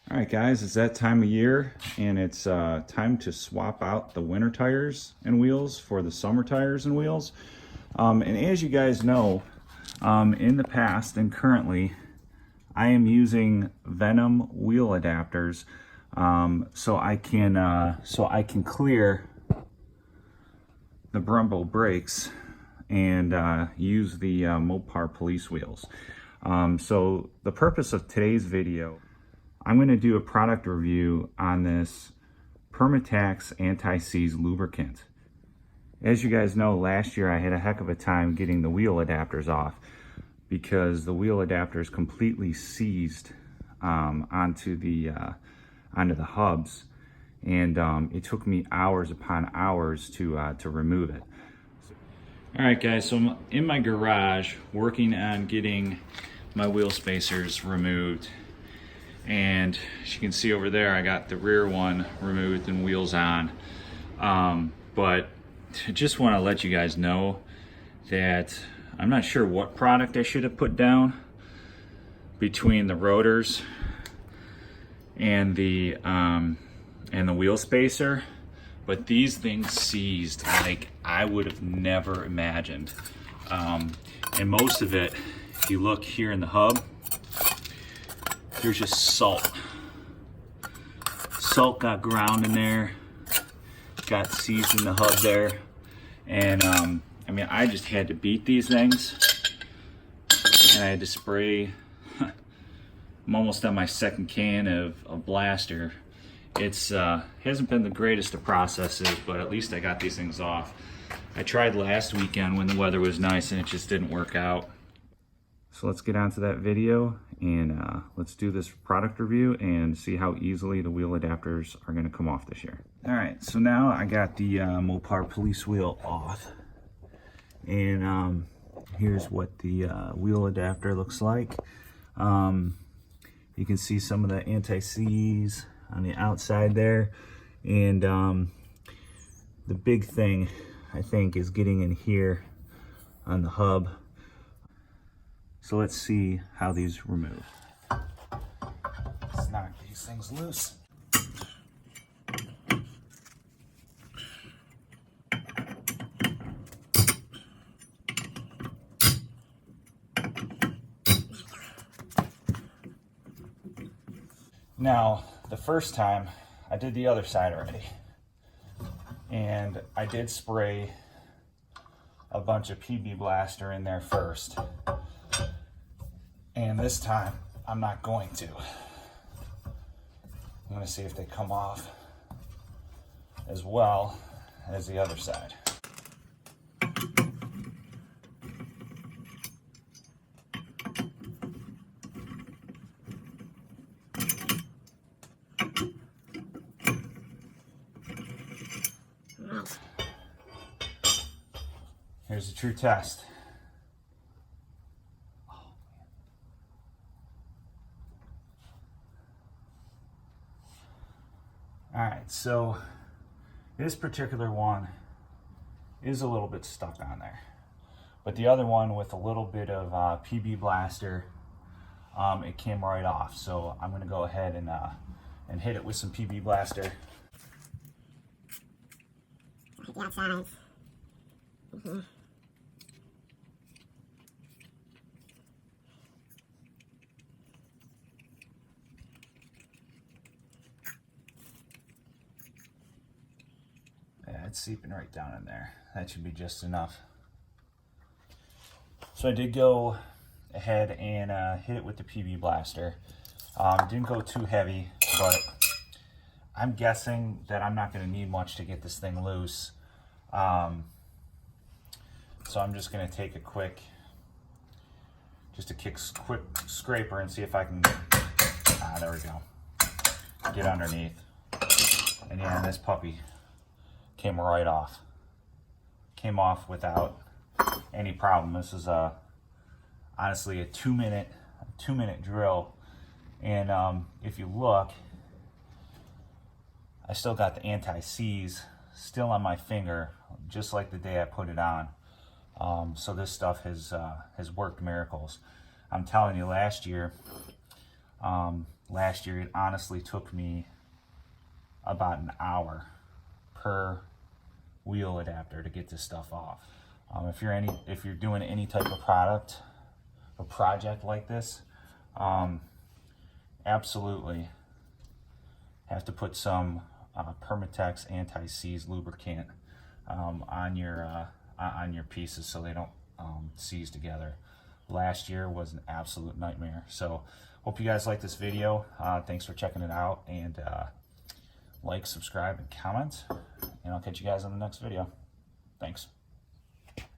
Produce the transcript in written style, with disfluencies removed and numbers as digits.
All right, guys, it's that time of year, and it's time to swap out the winter tires and wheels for the summer tires and wheels. And as you guys know, in the past and currently, I am using Venom wheel adapters so I can clear the Brumbo brakes and use the Mopar police wheels. So the purpose of today's video, I'm going to do a product review on this Permatex Anti-Seize Lubricant. As you guys know, last year I had a heck of a time getting the wheel adapters off because the wheel adapters completely seized onto the hubs, and it took me hours upon hours to remove it. All right, guys, so I'm in my garage working on getting my wheel spacers removed. And as you can see over there, I got the rear one removed and wheels on. But I just want to let you guys know that I'm not sure what product I should have put down between the rotors and the wheel spacer, but these things seized like I would have never imagined. And most of it, if you look here in the hub, there's just salt. Salt got ground in there, got seized in the hub there. And I mean, I just had to beat these things, and I had to spray. I'm almost on my second can of Blaster. It's hasn't been the greatest of processes, but at least I got these things off. I tried last weekend when the weather was nice and it just didn't work out. So let's get on to that video, and let's do this product review and see how easily the wheel adapters are going to come off this year. All right, so now I got the Mopar police wheel off, and here's what the wheel adapter looks like. You can see some of the anti-seize on the outside there, and the big thing I think is getting in here on the hub. So let's see how these remove. Let's knock these things loose. Now, the first time I did the other side already, and I did spray a bunch of PB Blaster in there first. And this time, I'm not going to. I'm going to see if they come off as well as the other side. Here's the true test. All right, so this particular one is a little bit stuck on there, but the other one with a little bit of PB Blaster, it came right off. So I'm going to go ahead and hit it with some PB Blaster. The outsides. Yeah, it's seeping right down in there. That should be just enough. So I did go ahead and hit it with the PB Blaster. Didn't go too heavy, but I'm guessing that I'm not going to need much to get this thing loose. So I'm just going to take a quick scraper and see if I can, there we go, get underneath. And yeah, this puppy came right off. Came off without any problem. This is honestly a two minute drill. And if you look, I still got the anti-seize still on my finger, just like the day I put it on. So this stuff has worked miracles. I'm telling you, last year last year, it honestly took me about an hour per wheel adapter to get this stuff off. If you're doing any type of product or project like this, absolutely have to put some Permatex Anti-Seize Lubricant on your pieces so they don't seize together. Last year was an absolute nightmare. So hope you guys like this video. Thanks for checking it out, and like, subscribe, and comment, and I'll catch you guys in the next video. Thanks.